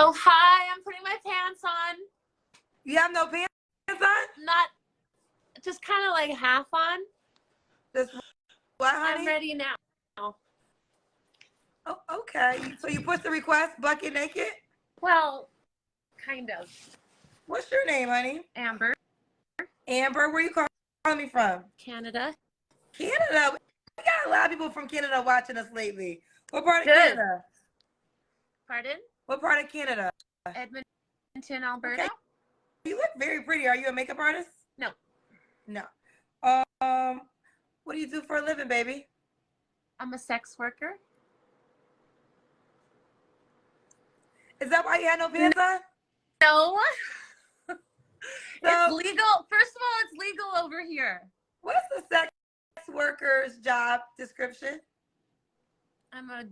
Oh, hi. I'm putting my pants on. You have no pants on? Not, just kind of like half on. Just what, honey? I'm ready now. Oh, okay. So you push the request bucket naked? Well, kind of. What's your name, honey? Amber. Amber. Where you calling me from? Canada. Canada. We got a lot of people from Canada watching us lately. What part of Good. Canada? Pardon? What part of Canada? Edmonton, Alberta. Okay. You look very pretty. Are you a makeup artist? No. No. What do you do for a living, baby? I'm a sex worker. Is that why you had no pants on? No. So, It's legal. First of all, it's legal over here. what's the sex worker's job description? I'm a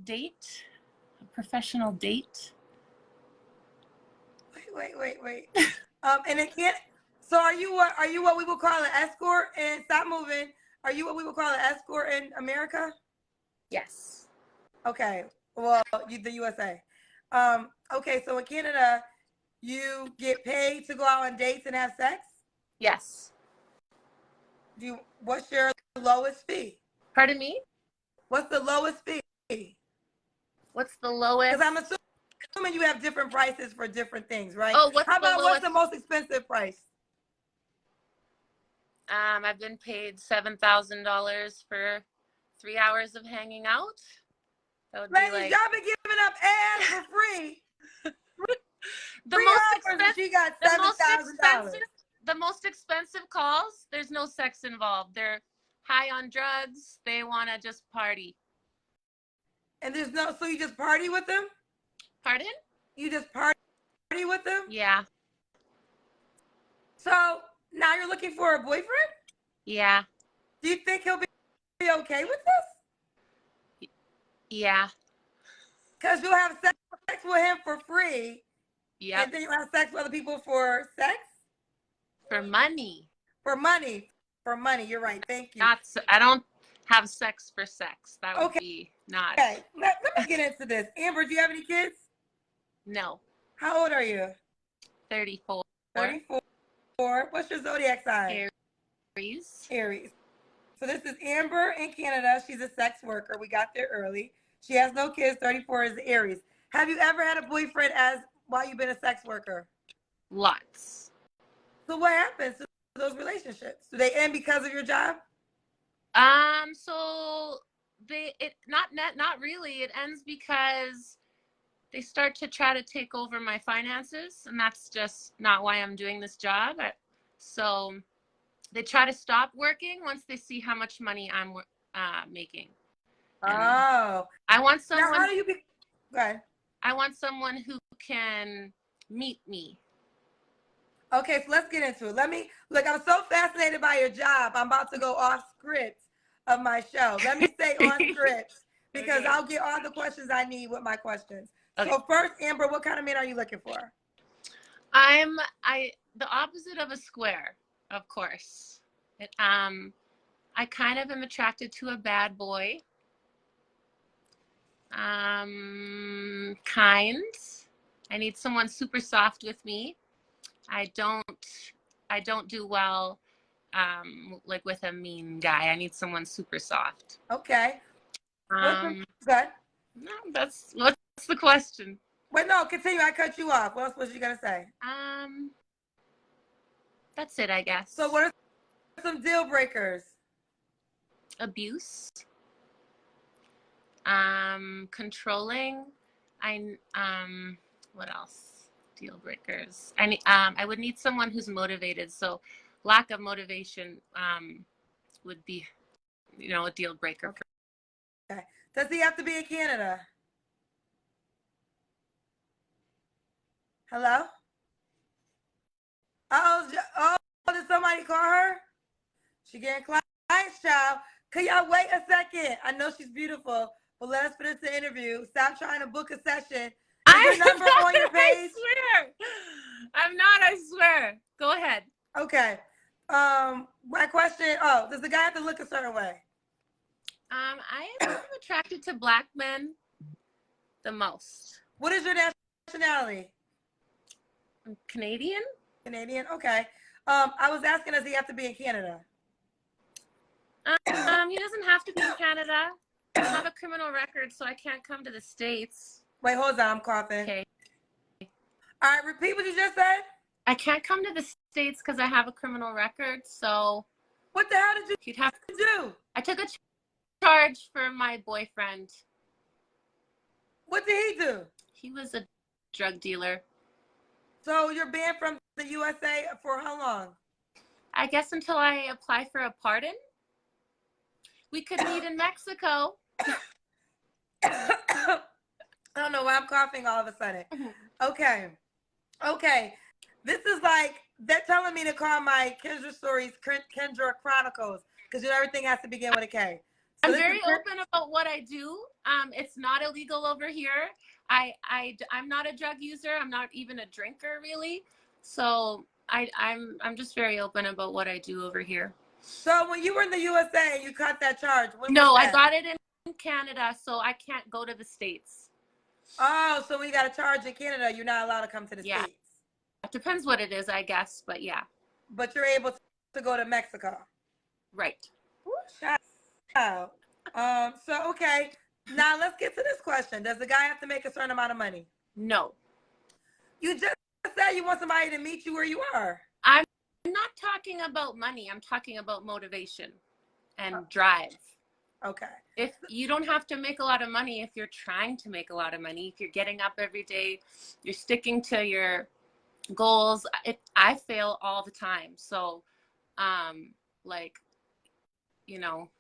professional date. Wait. And it can't. So are you what we would call an escort? And stop moving. Are you what we would call an escort in America? Yes. Okay. Well, the USA. Okay. So in Canada, you get paid to go out on dates and have sex. Yes. What's your lowest fee? Pardon me? What's the lowest fee? What's the lowest? Because I'm assuming you have different prices for different things, right? Oh, what's the most expensive price? I've been paid $7,000 for 3 hours of hanging out. That would Ladies, be like... y'all been giving up ads for free. She got $7,000. The most expensive calls, there's no sex involved. They're high on drugs. They want to just party. And so you just party with them? Pardon? You just party with them? Yeah. So now you're looking for a boyfriend? Yeah. Do you think he'll be okay with this? Yeah. Because you'll have sex with him for free. Yeah. And then you'll have sex with other people for sex? For money. For money. For money. You're right. Thank you. I don't have sex for sex. That would be not. Okay. Let me get into this. Amber, do you have any kids? No. How old are you? 34. 34. What's your zodiac sign? Aries. Aries. So this is Amber in Canada. She's a sex worker. We got there early. She has no kids. 34 is Aries. Have you ever had a boyfriend while you've been a sex worker? Lots. So what happens to those relationships? Do they end because of your job? So not really. It ends because they start to try to take over my finances, and that's just not why I'm doing this job. So they try to stop working once they see how much money I'm making. And I want someone. Now, how do you be? Go ahead. I want someone who can meet me. Okay, so let's get into it. I'm so fascinated by your job. I'm about to go off script of my show. Let me stay on script because I'll get all the questions I need with my questions. Okay. So first, Amber, what kind of man are you looking for? The opposite of a square, of course. I kind of am attracted to a bad boy. Kind. I need someone super soft with me. I don't do well like with a mean guy. I need someone super soft. Okay. Good. No, what's the question? Wait, no, continue. I cut you off. What else was you gonna say? That's it, I guess. So what are some deal breakers? Abuse. Controlling. What else? Deal breakers. I would need someone who's motivated. So lack of motivation would be, a deal breaker. Okay. Does he have to be in Canada? Hello? Oh, did somebody call her? She getting clients, child. Can y'all wait a second? I know she's beautiful, but let us finish the interview. Stop trying to book a session. Is your number on your page? I swear. I'm not, I swear. Go ahead. Okay. My question, does the guy have to look a certain way? I am attracted to black men the most. What is your nationality? I'm Canadian. Canadian. Okay. I was asking, does he have to be in Canada? He doesn't have to be in Canada. I don't have a criminal record, so I can't come to the States. Wait, hold on. I'm coughing. Okay. All right, repeat what you just said. I can't come to the States because I have a criminal record, so What the hell did you'd have you do? I took a charge for my boyfriend. What did he do? He was a drug dealer. So you're banned from the USA for how long? I guess until I apply for a pardon. We could meet in Mexico. I don't know why I'm coughing all of a sudden. Okay. Okay. This is like, they're telling me to call my Kendra Stories Kendra Chronicles because you know everything has to begin with a K. So I'm very open about what I do. It's not illegal over here. I'm not a drug user. I'm not even a drinker, really. So I'm just very open about what I do over here. So when you were in the USA and you caught that charge, no, I got it in Canada, so I can't go to the States. Oh, so when you got a charge in Canada, you're not allowed to come to the States. It depends what it is, I guess, but yeah. But you're able to go to Mexico. Right. Shout out. So okay. Now let's get to this question. Does the guy have to make a certain amount of money? No. You just said you want somebody to meet you where you are. I'm not talking about money. I'm talking about motivation and drive. Okay. If you don't have to make a lot of money, if you're trying to make a lot of money, if you're getting up every day, you're sticking to your goals. I fail all the time. So, like, you know.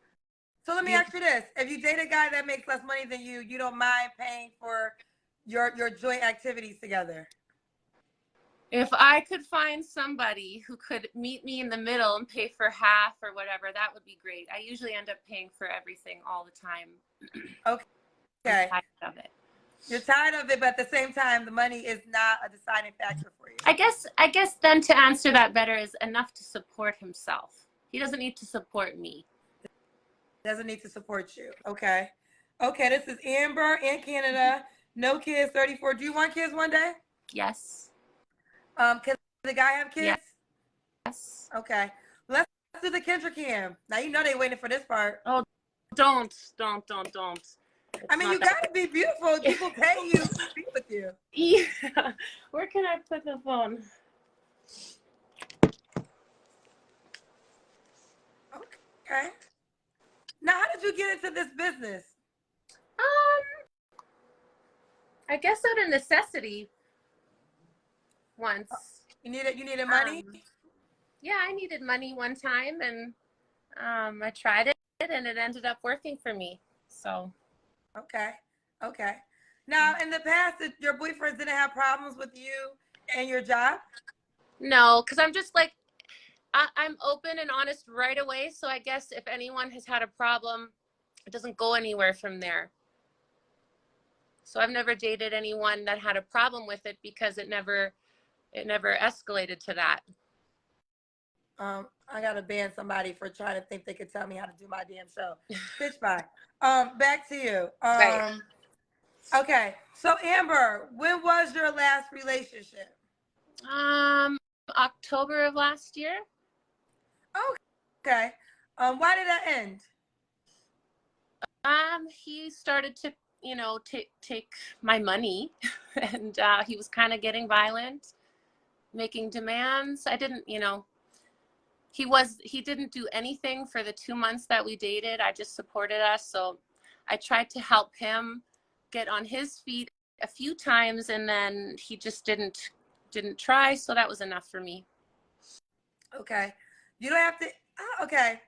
So let me ask you this. If you date a guy that makes less money than you, you don't mind paying for your joint activities together? If I could find somebody who could meet me in the middle and pay for half or whatever, that would be great. I usually end up paying for everything all the time. Okay. I'm tired of it. You're tired of it, but at the same time, the money is not a deciding factor for you. I guess then to answer that better is enough to support himself. He doesn't need to support me. Doesn't need to support you. Okay. Okay, this is Amber in Canada. No kids, 34. Do you want kids one day? Yes. Can the guy have kids? Yes. Okay. Let's do the Kendra cam. Now you know they waiting for this part. Oh, don't. I mean, you gotta be beautiful. People pay you to speak with you. Yeah. Where can I put the phone? Okay. Now, how did you get into this business? I guess out of necessity. Once. You needed money? Yeah, I needed money one time, and I tried it, and it ended up working for me. So. Okay. Now, in the past, your boyfriends didn't have problems with you and your job? No, because I'm just like, I'm open and honest right away. So I guess if anyone has had a problem, it doesn't go anywhere from there. So I've never dated anyone that had a problem with it because it never escalated to that. I gotta ban somebody for trying to think they could tell me how to do my damn show. Bitch, bye. Back to you. Right. Okay. So Amber, when was your last relationship? October of last year. Okay. Why did that end? He started to, take my money, and he was kind of getting violent, making demands. I didn't, he didn't do anything for the 2 months that we dated. I just supported us. So I tried to help him get on his feet a few times, and then he just didn't try. So that was enough for me. Okay. You don't have to. Okay.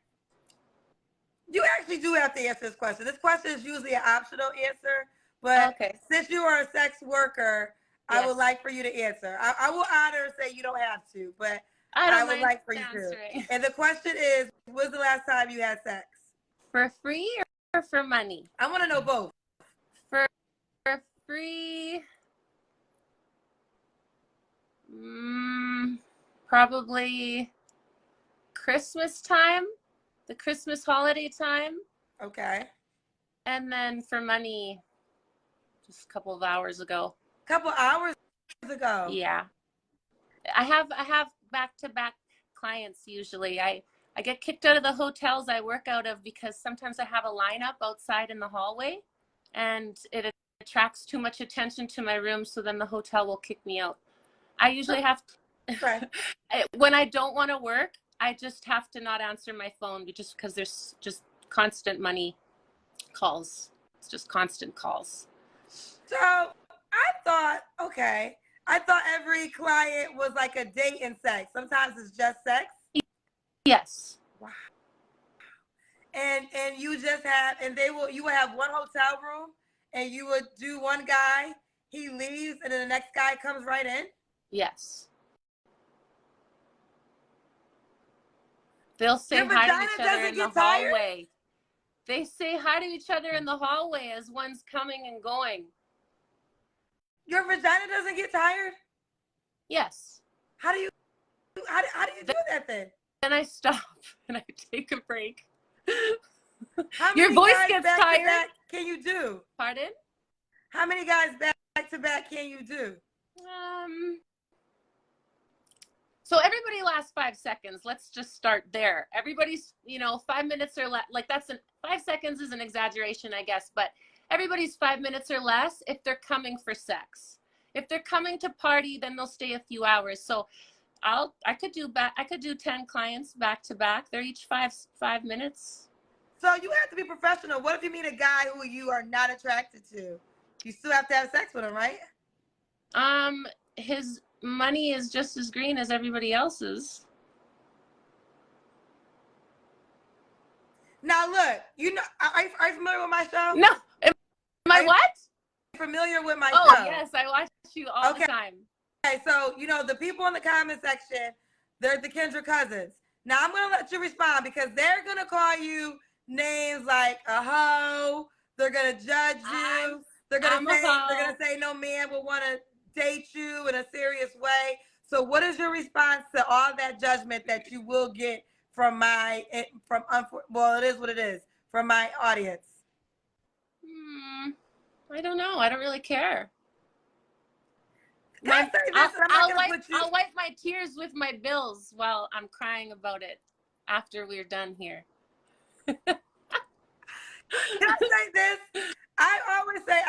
You actually do have to answer this question. This question is usually an optional answer, but since you are a sex worker, yes, I would like for you to answer. I will honor and say you don't have to, but I would like for you to. And the question is, when's the last time you had sex? For free or for money? I want to know both. For free, probably Christmas time, the Christmas holiday time. Okay. And then for money, just a couple of hours ago. Couple hours ago? Yeah. I have back-to-back clients usually. I get kicked out of the hotels I work out of because sometimes I have a lineup outside in the hallway and it attracts too much attention to my room, so then the hotel will kick me out. I usually have to, when I don't want to work, I just have to not answer my phone just because there's just constant money calls. It's just constant calls. So I thought every client was like a date and sex. Sometimes it's just sex. Yes. Wow. And you just have, and you would have one hotel room, and you would do one guy, he leaves, and then the next guy comes right in. Yes. They'll say hi to each other in the hallway. They say hi to each other in the hallway as one's coming and going. Your vagina doesn't get tired? Yes. How do you do that then? Then I stop and I take a break. How Your many voice guys gets back tired. To back can you do? Pardon? How many guys back to back can you do? So everybody lasts 5 seconds. Let's just start there. Everybody's, 5 minutes or less. Like 5 seconds is an exaggeration, I guess, but everybody's 5 minutes or less if they're coming for sex. If they're coming to party, then they'll stay a few hours. So I could do 10 clients back to back. They're each 5 minutes. So you have to be professional. What if you meet a guy who you are not attracted to? You still have to have sex with him, right? His money is just as green as everybody else's. Now look, are you familiar with my show? No. Am I what? Familiar with my show? Oh, yes, I watch you all the time. Okay, so, the people in the comment section, they're the Kendra cousins. Now, I'm going to let you respond because they're going to call you names like a hoe. They're going to judge you. They're going to say no man will want to date you in a serious way. So what is your response to all that judgment that you will get from it is what it is, from my audience? I don't know. I don't really care. I'll wipe my tears with my bills while I'm crying about it after we're done here. Can I say this? I always say,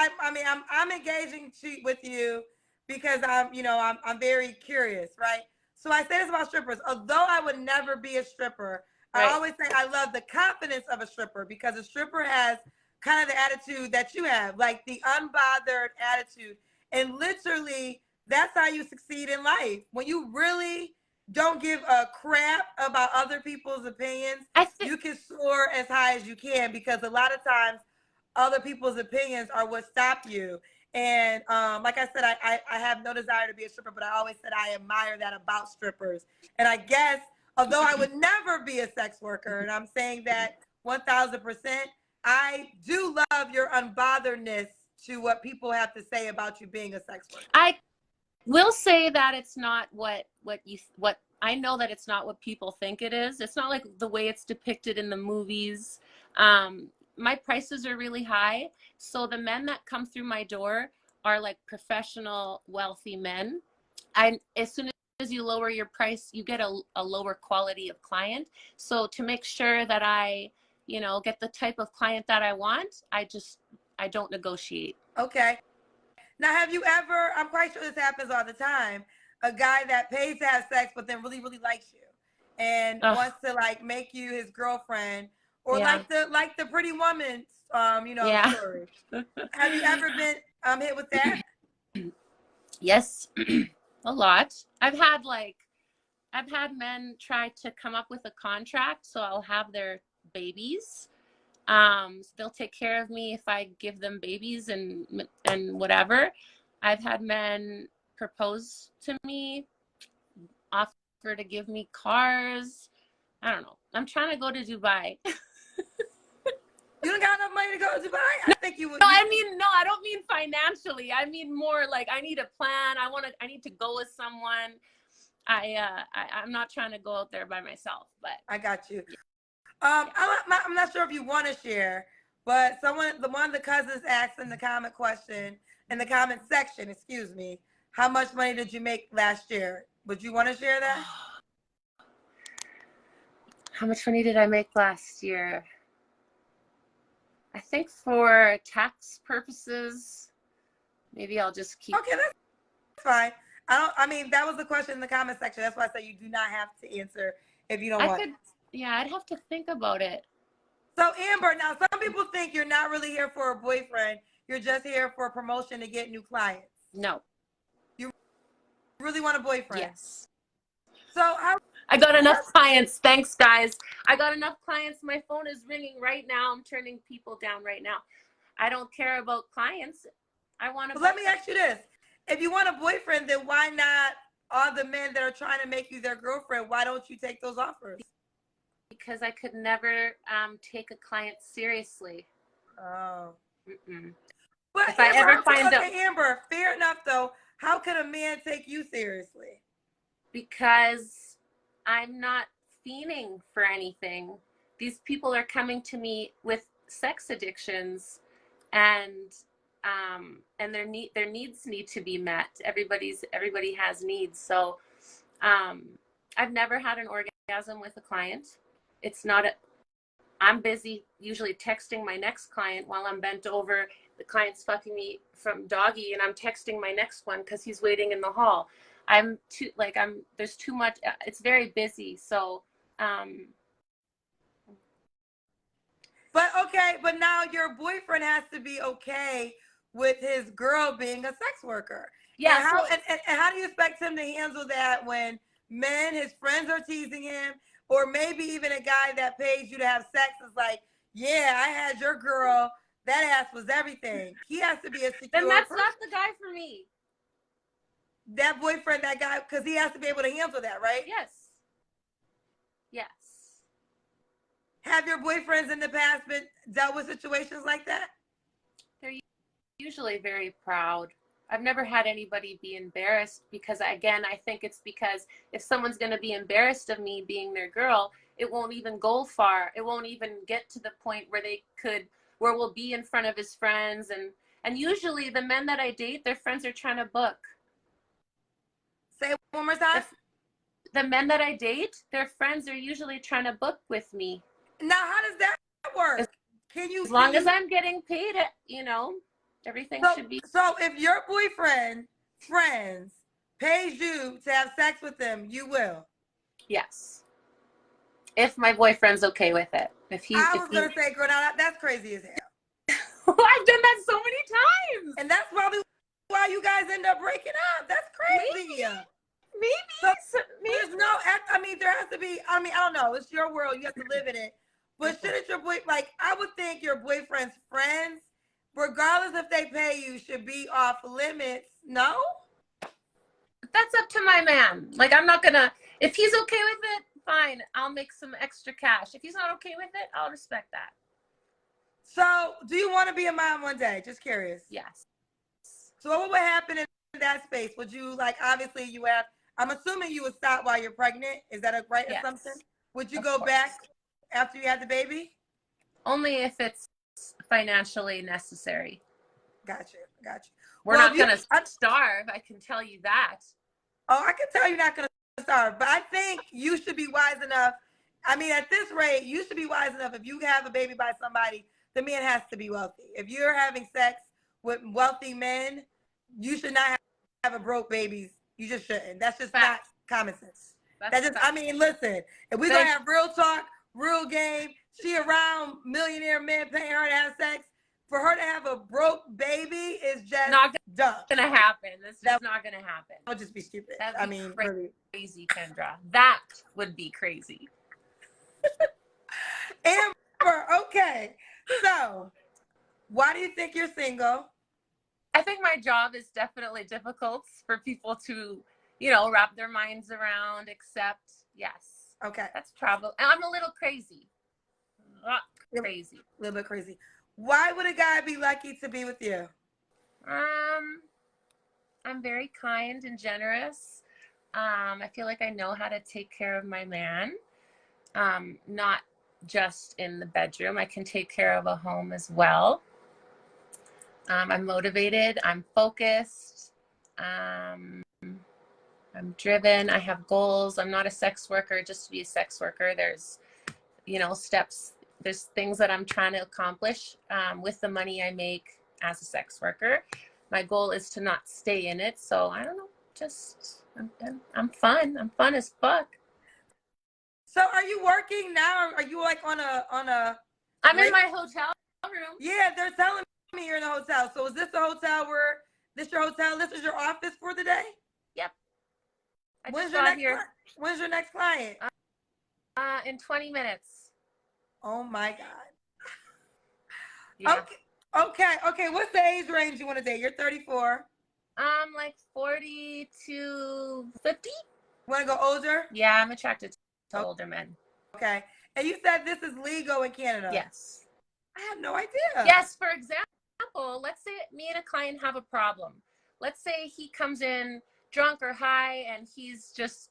I'm engaging with you because I'm very curious, right? So I say this about strippers. Although I would never be a stripper, right. I always say I love the confidence of a stripper because a stripper has kind of the attitude that you have, like the unbothered attitude. And literally, that's how you succeed in life. When you really don't give a crap about other people's opinions, you can soar as high as you can because a lot of times other people's opinions are what stop you. And like I said, I have no desire to be a stripper, but I always said I admire that about strippers. And I guess, although I would never be a sex worker, and I'm saying that 1,000%, I do love your unbotheredness to what people have to say about you being a sex worker. I will say that it's not what I know that it's not what people think it is. It's not like the way it's depicted in the movies. My prices are really high. So the men that come through my door are like professional, wealthy men. As soon as you lower your price, you get a lower quality of client. So to make sure that I, get the type of client that I want, I don't negotiate. Okay. Now, have you ever, I'm quite sure this happens all the time, a guy that pays to have sex but then really, really likes you and wants to like make you his girlfriend or like the pretty woman, story. Have you ever been hit with that? Yes, a lot. I've had men try to come up with a contract so I'll have their babies. They'll take care of me if I give them babies and whatever. I've had men propose to me, offer to give me cars. I don't know. I'm trying to go to Dubai. You don't got enough money to go to Dubai? I think you would. No, I don't mean financially. I mean more like I need a plan. I need to go with someone. I'm not trying to go out there by myself, but I got you. I'm not sure if you want to share, but one of the cousins asked in the comment section, how much money did you make last year? Would you want to share that? How much money did I make last year? I think for tax purposes, maybe I'll just keep. Okay, that's fine. I mean, that was the question in the comment section. That's why I say you do not have to answer if you don't want. Yeah, I'd have to think about it. So Amber, now some people think you're not really here for a boyfriend. You're just here for a promotion to get new clients. No. You really want a boyfriend? Yes. So I got enough clients. Thanks, guys. I got enough clients. My phone is ringing right now. I'm turning people down right now. I don't care about clients. I want to. Let me ask you this. If you want a boyfriend, then why not all the men that are trying to make you their girlfriend? Why don't you take those offers? Because I could never take a client seriously. Oh. Mm-mm. But if Amber, I ever find out. Amber, fair enough though. How could a man take you seriously? Because I'm not fiending for anything. These people are coming to me with sex addictions, and their needs need to be met. Everybody has needs. So I've never had an orgasm with a client. It's not I'm busy usually texting my next client while I'm bent over. The client's fucking me from doggy, and I'm texting my next one because he's waiting in the hall. There's too much. It's very busy. So but now your boyfriend has to be okay with his girl being a sex worker. Yeah. And how do you expect him to handle that when his friends are teasing him, or maybe even a guy that pays you to have sex is like, yeah, I had your girl. That ass was everything. He has to be a secure Then that's person. not the guy for me. That boyfriend, that guy, because he has to be able to handle that, right? Yes. Yes. Have your boyfriends in the past dealt with situations like that? They're usually very proud. I've never had anybody be embarrassed because, again, I think it's because if someone's going to be embarrassed of me being their girl, it won't even go far. It won't even get to the point where we'll be in front of his friends. And usually the men that I date, their friends are trying to book. Say it one more time. The men that I date, their friends are usually trying to book with me. Now, how does that work? As long as I'm getting paid, everything should be. So if your boyfriend friends pays you to have sex with them, you will? Yes. If my boyfriend's okay with it. I was going to say, girl, now that's crazy as hell. I've done that so many times. And that's probably why you guys end up breaking up. That's crazy. Maybe. There's no, I mean, there has to be, I don't know. It's your world. You have to live in it. But shouldn't your I would think your boyfriend's friends, regardless if they pay you, should be off limits. No? That's up to my man. I'm not going to, if he's okay with it, fine. I'll make some extra cash. If he's not okay with it, I'll respect that. So, do you want to be a mom one day? Just curious. Yes. So, what would happen in that space? Would you, obviously you have, I'm assuming you would stop while you're pregnant. Is that a right assumption? Would you go back after you had the baby? Only if it's financially necessary. Gotcha. We're not going to starve. I can tell you that. Oh, I can tell you're not going to starve. But I think you should be wise enough. I mean, at this rate, you should be wise enough. If you have a baby by somebody, the man has to be wealthy. If you're having sex with wealthy men, you should not have a broke babies. You just shouldn't. That's just not common sense. Listen, if we're going to have real talk, real game, she around millionaire men paying her to have sex, for her to have a broke baby is just not dumb. Gonna happen. That's just not gonna happen. That would just be stupid. That'd be crazy, really. Kendra. That would be crazy. Amber, okay. So, why do you think you're single? I think my job is definitely difficult for people to, wrap their minds around, accept. Yes. Okay. That's probably, I'm a little crazy. A little bit crazy. Why would a guy be lucky to be with you? I'm very kind and generous. I feel like I know how to take care of my man. Not just in the bedroom. I can take care of a home as well. I'm motivated. I'm focused. I'm I'm driven. I have goals. I'm not a sex worker just to be a sex worker. There's, steps. There's things that I'm trying to accomplish with the money I make as a sex worker. My goal is to not stay in it. So I don't know. Just I'm fun. I'm fun as fuck. So are you working now? Are you like on a I'm in my hotel room. Yeah, they're telling me you're in the hotel. So is this the hotel where this your hotel? This is your office for the day? Yep. When's your next client? In 20 minutes. Oh my God. Yeah. Okay. What's the age range you want to date? You're 34. Like 40 to 50. Want to go older? Yeah, I'm attracted to older men. Okay. And you said this is legal in Canada? Yes. I had no idea. Yes, for example, let's say me and a client have a problem. Let's say he comes in drunk or high and he's just,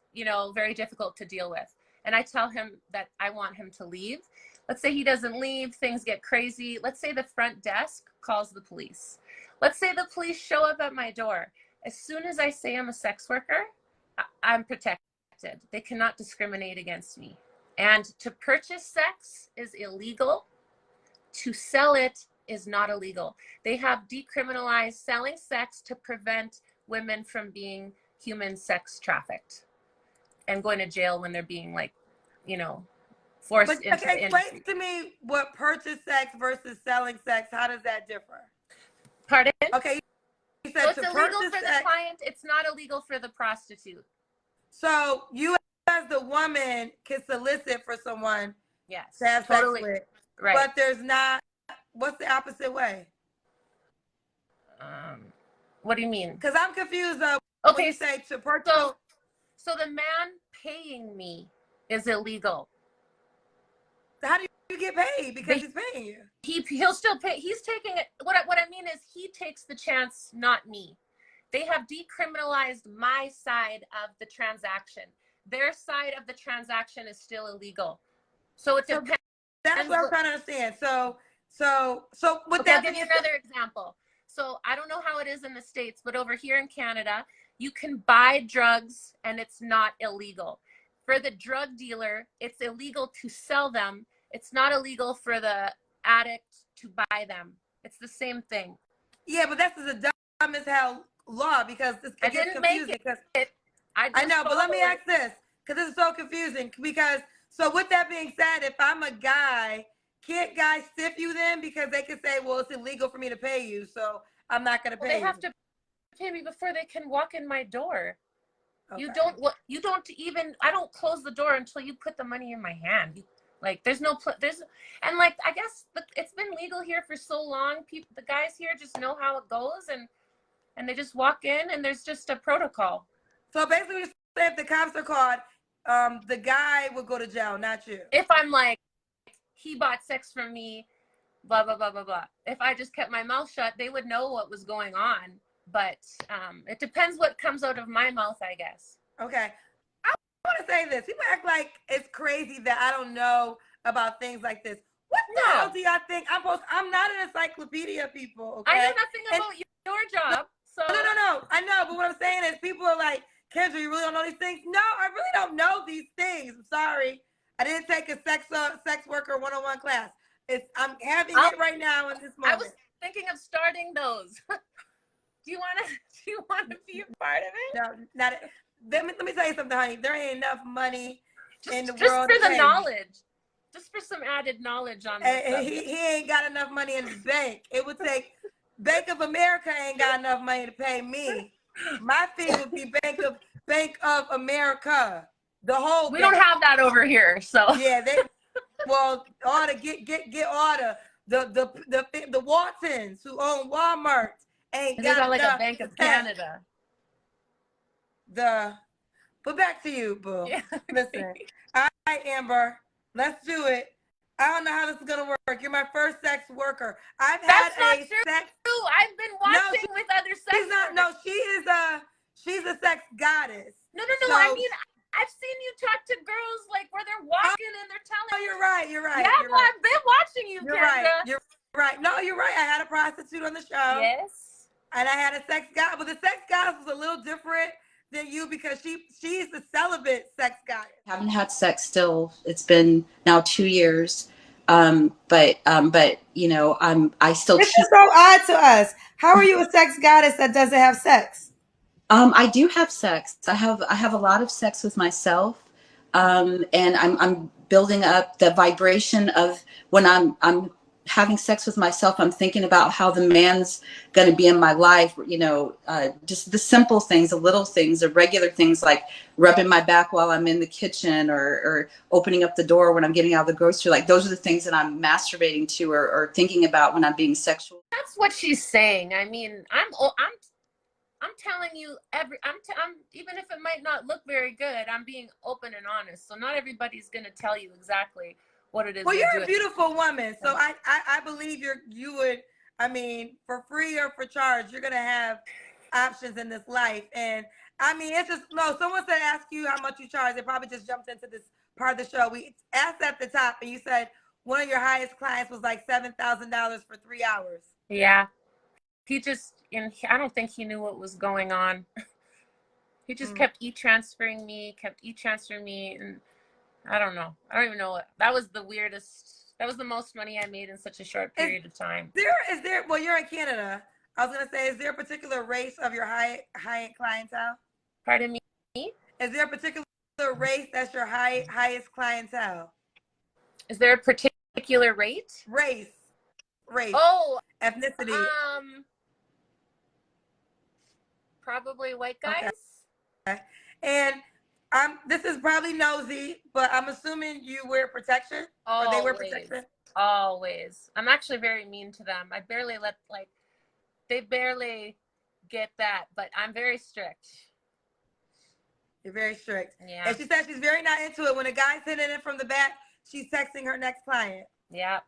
very difficult to deal with. And I tell him that I want him to leave. Let's say he doesn't leave, things get crazy. Let's say the front desk calls the police. Let's say the police show up at my door. As soon as I say I'm a sex worker, I'm protected. They cannot discriminate against me. And to purchase sex is illegal. To sell it is not illegal. They have decriminalized selling sex to prevent women from being human sex trafficked and going to jail when they're being forced into the industry. Explain to me what purchase sex versus selling sex, how does that differ? Pardon? Okay. You said so it's illegal for the client. It's not illegal for the prostitute. So you as the woman can solicit for someone yes, to have totally. sex with. Right. But there's not, what's the opposite way? What do you mean? Because I'm confused when you say to purchase. So the man paying me is illegal. How do you get paid? Because he's paying you. He'll still pay. He's taking it. What I mean is he takes the chance, not me. They have decriminalized my side of the transaction. Their side of the transaction is still illegal. So it depends. That's what I'm trying to understand. So with that. I'll give you another example. So I don't know how it is in the States, but over here in Canada, you can buy drugs and it's not illegal. For the drug dealer, it's illegal to sell them. It's not illegal for the addict to buy them. It's the same thing. Yeah, but this is a dumb as hell law because it gets confusing. I know, but let me ask this because this is so confusing. Because so with that being said, if I'm a guy, can't guys stiff you then? Because they can say, well, it's illegal for me to pay you, so I'm not going to pay you. They have to pay me before they can walk in my door. Okay. You don't even, I don't close the door until you put the money in my hand. I guess it's been legal here for so long. The guys here just know how it goes and they just walk in and there's just a protocol. So basically, if the cops are called, the guy will go to jail, not you. If I'm like, he bought sex from me, blah, blah, blah, blah, blah. If I just kept my mouth shut, they would know what was going on. But it depends what comes out of my mouth, I guess. Okay. I want to say this. People act like it's crazy that I don't know about things like this. What the hell do y'all think? I'm not an encyclopedia, people, okay? I know nothing about your job. So No. I know, but what I'm saying is people are like, Kendra, you really don't know these things? No, I really don't know these things. I'm sorry. I didn't take a sex worker 101 class. I'm having it right now in this moment. I was thinking of starting those. Do you want to be a part of it? No, not it. Let me tell you something, honey. There ain't enough money in the world. Just for the knowledge. Just for some added knowledge on this. He ain't got enough money in his bank. It would take Bank of America ain't got enough money to pay me. My fee would be Bank of America. The whole. We don't have that over here, so. Yeah, all to get all the Waltons who own Walmart ain't got like a Bank of Canada. But back to you, boo. Yeah. Listen, all right, Amber, let's do it. I don't know how this is gonna work. You're my first sex worker. I've had a sex. I've been watching with other sex. She's a sex goddess. No. So, I mean, I've seen you talk to girls like where they're walking and they're telling. Oh, you're right. Yeah, I've been watching you. You're right. You're right. No, you're right. I had a prostitute on the show. Yes. And I had a sex goddess, but the sex goddess was a little different than you because she's the celibate sex goddess. Haven't had sex still. It's been now 2 years. But you know, I still This cheat. is so odd to us. How are you a sex goddess that doesn't have sex? I do have sex. I have a lot of sex with myself, and I'm building up the vibration of when I'm having sex with myself. I'm thinking about how the man's going to be in my life. You know, just the simple things, the little things, the regular things like rubbing my back while I'm in the kitchen, or opening up the door when I'm getting out of the grocery. Like those are the things that I'm masturbating to, or thinking about when I'm being sexual. That's what she's saying. I mean, I'm telling you I'm even if it might not look very good, I'm being open and honest. So not everybody's going to tell you exactly what it is. Well, you're doing. a beautiful woman, so I believe you would. I mean, for free or for charge, you're gonna have options in this life. And I mean, it's just no. Someone said ask you how much you charge. They probably just jumped into this part of the show. We asked at the top, and you said one of your highest clients was like $7,000 for 3 hours. Yeah. I don't think he knew what was going on. He just kept e-transferring me, and I don't know. I don't even know what. That was the weirdest. That was the most money I made in such a short period of time. Is there, well, you're in Canada. I was going to say, is there a particular race of your high-end clientele? Pardon me? Is there a particular race that's your highest clientele? Is there a particular rate? Race. Oh, ethnicity. Probably white guys. Okay. And this is probably nosy, but I'm assuming you wear protection, or they wear protection. Always. I'm actually very mean to them. I barely they barely get that, but I'm very strict. You're very strict. Yeah. And she said she's very not into it. When a guy's hitting it from the back, she's texting her next client. Yeah.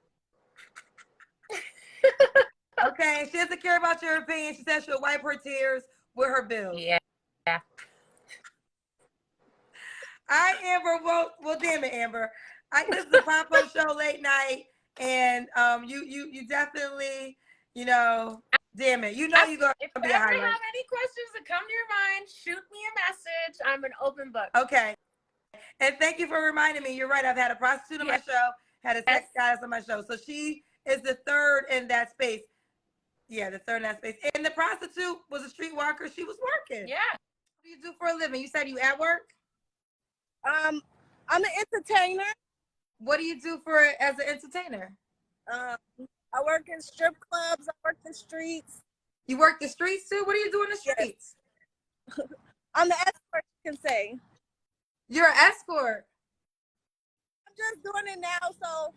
Okay. She doesn't care about your opinion. She says she'll wipe her tears with her bills. Yeah. Yeah. All right, Amber. Well, damn it, Amber. This is a pop-up show late night, and you definitely, you know, damn it. You know you're going to be a highlight. If you have any questions that come to your mind, shoot me a message. I'm an open book. Okay. And thank you for reminding me. You're right. I've had a prostitute on my show, had a sex goddess on my show. So she is the third in that space. Yeah, the third in that space. And the prostitute was a streetwalker. She was working. Yeah. What do you do for a living? You said you at work? I'm an entertainer. What do you do as an entertainer? I work in strip clubs. I work the streets. You work the streets too? What do you do in the streets? Yes. I'm the escort, you can say. You're an escort. I'm just doing it now, so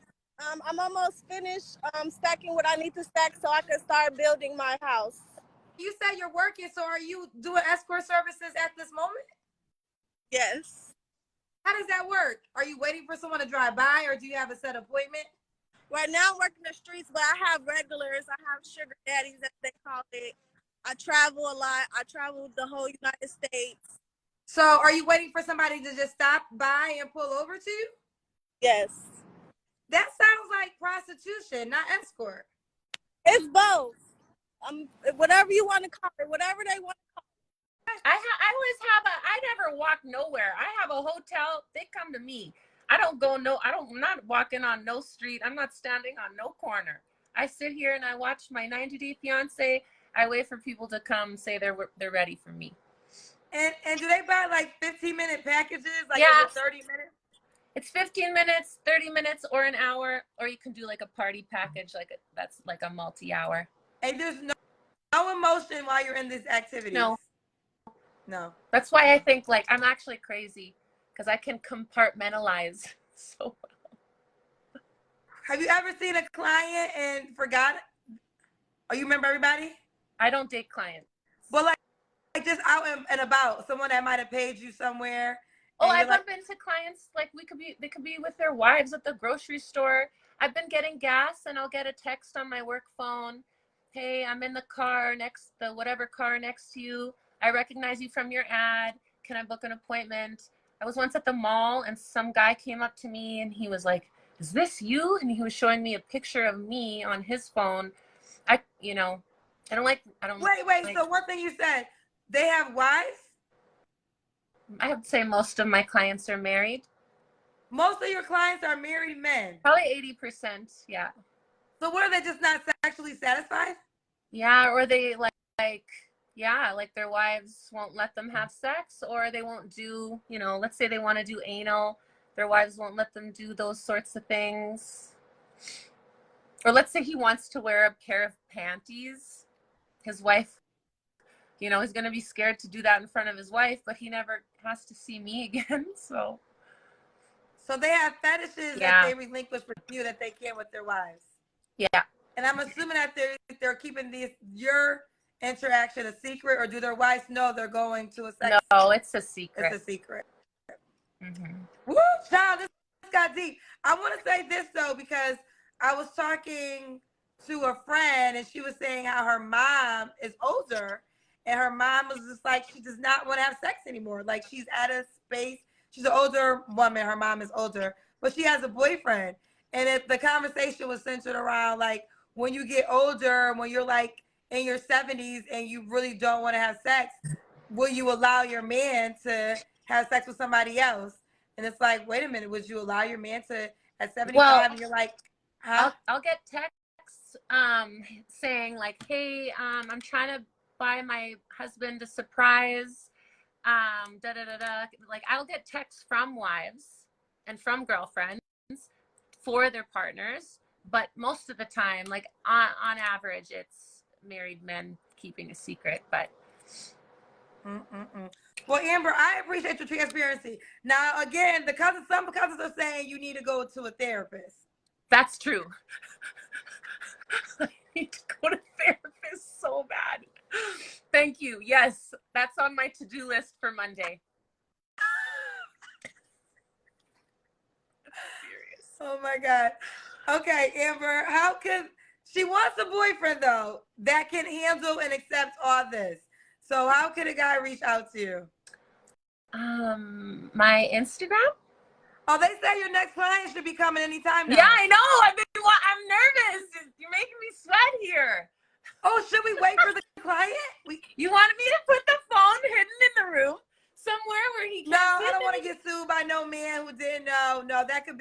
I'm almost finished stacking what I need to stack so I can start building my house. You said you're working, so are you doing escort services at this moment? Yes. How does that work? Are you waiting for someone to drive by, or do you have a set appointment? Right now I'm working the streets, but I have regulars. I have sugar daddies, as they call it. I travel a lot. I travel the whole United States. So are you waiting for somebody to just stop by and pull over to you? Yes. That sounds like prostitution, not escort. It's both. Whatever you want to call it, whatever they want to call it. I never walk nowhere. I have a hotel. They come to me. I'm not walking on no street. I'm not standing on no corner. I sit here and I watch my 90-Day Fiance. I wait for people to come say they're ready for me. And do they buy like 15-minute packages? Like yeah. 30 minutes? It's 15 minutes, 30 minutes, or an hour, or you can do like a party package, that's like a multi-hour. And there's no emotion while you're in these activities? No. That's why I think like I'm actually crazy, because I can compartmentalize so well. Have you ever seen a client and forgot? Oh, you remember everybody? I don't date clients. Well, like just out and about, someone that might have paid you somewhere. Oh, I've been to clients, like they could be with their wives at the grocery store. I've been getting gas and I'll get a text on my work phone. Hey, I'm in the whatever car next to you. I recognize you from your ad. Can I book an appointment? I was once at the mall and some guy came up to me and he was like, is this you? And he was showing me a picture of me on his phone. I don't. Wait. So one thing you said, they have wives? I would say most of my clients are married. Most of your clients are married men. Probably 80%. Yeah. So what, are they just not sexually satisfied? Yeah, or they yeah, like their wives won't let them have sex, or they won't do, let's say they want to do anal, their wives won't let them do those sorts of things. Or let's say he wants to wear a pair of panties. His wife, he's going to be scared to do that in front of his wife, but he never has to see me again. So they have fetishes that they relinquish for you that they can't with their wives. Yeah. And I'm assuming that they're keeping your interaction a secret, or do their wives know they're going to a sex? No, it's a secret. It's a secret. Mm-hmm. Woo, child, this got deep. I want to say this though, because I was talking to a friend and she was saying how her mom is older, and her mom was just like, she does not want to have sex anymore. Like, she's at a space. She's an older woman. Her mom is older, but she has a boyfriend. And the conversation was centered around, like, when you get older, when you're like in your 70s and you really don't want to have sex, will you allow your man to have sex with somebody else? And it's like, wait a minute, would you allow your man to at 75? And you're like, huh? I'll get texts saying like, hey, I'm trying to buy my husband a surprise. Like, I'll get texts from wives and from girlfriends for their partners, but most of the time, like on average, it's married men keeping a secret. But well, Amber, I appreciate your transparency. Now, again, some cousins are saying you need to go to a therapist. That's true. I need to go to therapist so bad. Thank you. Yes, that's on my to-do list for Monday. Serious. Oh my God. Okay, Amber, she wants a boyfriend though that can handle and accept all this. So how could a guy reach out to you? My Instagram. Oh, they say your next client should be coming anytime now. Yeah, I know. I'm nervous. You're making me sweat here. Oh, should we wait for the client? You wanted me to put the phone hidden in the room somewhere where he can't No, see I don't it? want to get sued by no man who didn't know. No, that could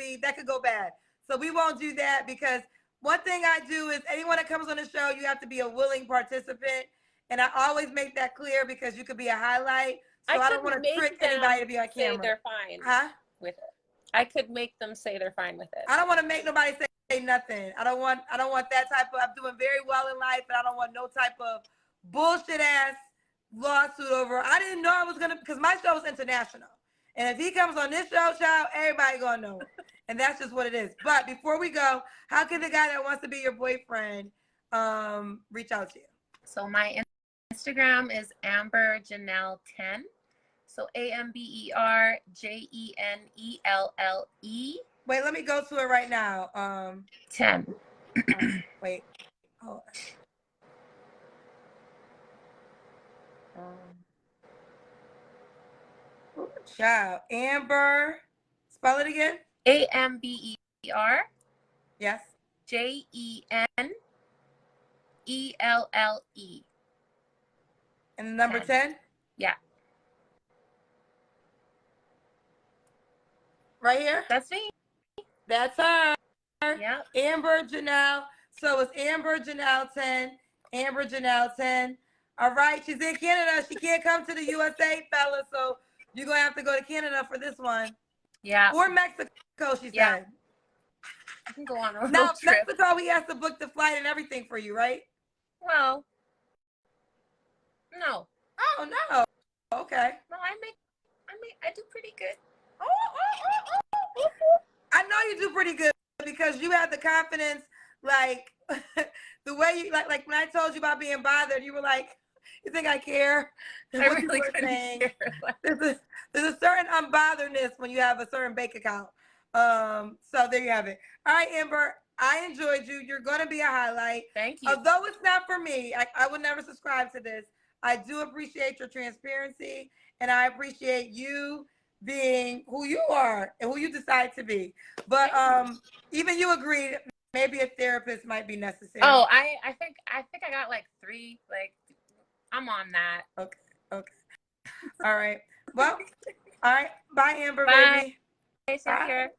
go bad. So we won't do that, because one thing I do is anyone that comes on the show, you have to be a willing participant. And I always make that clear, because you could be a highlight. So I don't want to trick anybody to be on camera. Say they're fine with it. I could make them say they're fine with it. I don't want to make nobody say nothing. I don't want that type of, I'm doing very well in life, and I don't want no type of bullshit ass lawsuit over. I didn't know I was gonna, because my show is international. And if he comes on this show, child, everybody gonna know it. And that's just what it is. But before we go, how can the guy that wants to be your boyfriend reach out to you? So my Instagram is Amber Janelle 10. So AmberJenelle. Wait, let me go to it right now. 10. Wait. Oh. Child, Amber. Spell it again. AmberJenelle. Yes. And the number 10? Yeah. Right here? That's me. That's her. Yeah. Amber Janelle. So it's Amber Janelle 10. Amber Janelle 10. All right. She's in Canada. She can't come to the USA, fella. So you're going to have to go to Canada for this one. Yeah. Or Mexico, she said. Yeah. I can go on a road now, trip. Mexico, he has to book the flight and everything for you, right? Well, no. Oh, no. Okay. No, I do pretty good. I know you do pretty good, because you have the confidence, like the way you like when I told you about being bothered, you were like, you think I care? I really couldn't care. There's a certain unbotheredness when you have a certain bank account. So there you have it. All right, Amber, I enjoyed you. You're going to be a highlight. Thank you. Although it's not for me, I would never subscribe to this. I do appreciate your transparency, and I appreciate you being who you are and who you decide to be. But even you agreed maybe a therapist might be necessary. Oh, I think I got like 3. Like, I'm on that. Okay. All right. Well, all right. Bye, Amber, Bye. baby. Take Bye. care.